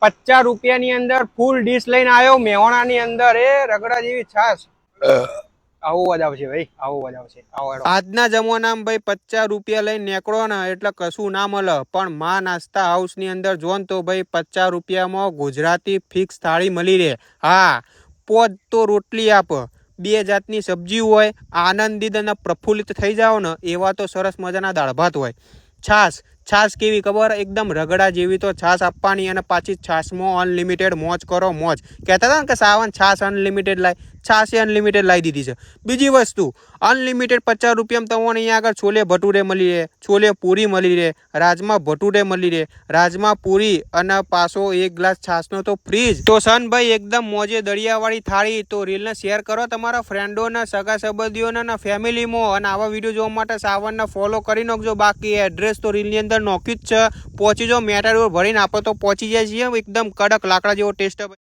50 રૂપિયાની અંદર ફૂલ ડીશ લઈને આવ્યો મેહોણાની અંદર એ રગડા જેવી છાશ આવો અવાજ આવશે ભાઈ, આવો અવાજ આવશે. આજના જમાનામાં ભાઈ 50 રૂપિયા લઈને નીકળો ને એટલે કશું ના મળે, પણ માં નાસ્તા હાઉસ ની અંદર જો ને તો ભાઈ 50 રૂપિયામાં ગુજરાતી ફિક્સ થાળી મળી રહે. હા, પોત તો રોટલી આપ, 2 જાતની સબ્જી હોય, આનંદિત અને પ્રફુલ્લિત થઈ જાવ ને એવા તો સરસ મજાના દાળ ભાત હોય. છાશ કેવી ખબર, એકદમ રગડા જેવી તો છાશ આપવાની, અને પાછી છાશમાં અનલિમિટેડ મોજ કરો મોજ. કહેતા હતા ને કે સાવન છાશ અનલિમિટેડ લાય, છાશ અનલિમિટેડ લાવી દીધી છે. બીજી વસ્તુ, અનલિમિટેડ 50 રૂપિયામાં તમને અહીંયા આગળ છોલે ભટુરે મળી રહે, છોલે પૂરી મળી રહે, રાજમા ભટુરે મળી રહે, રાજમા પૂરી અને પાછો 1 ગ્લાસ છાશનો તો ફ્રીજ. તો સન ભાઈ એકદમ મોજે દળિયાવાળી થાળી. તો રીલને શેર કરો તમારા ફ્રેન્ડોને, સગા સંબંધીઓને અને ફેમિલીમાં, અને આવા વિડીયો જોવા માટે સાવનને ફોલો કરી નાખજો. બાકી એડ્રેસ તો રીલની અંદર નોખ્યું જ છે, પહોંચી જાઓ. મેટાડોર ભરીને આપણે તો પહોંચી જાય છીએ એકદમ કડક લાકડા જેવો ટેસ્ટ.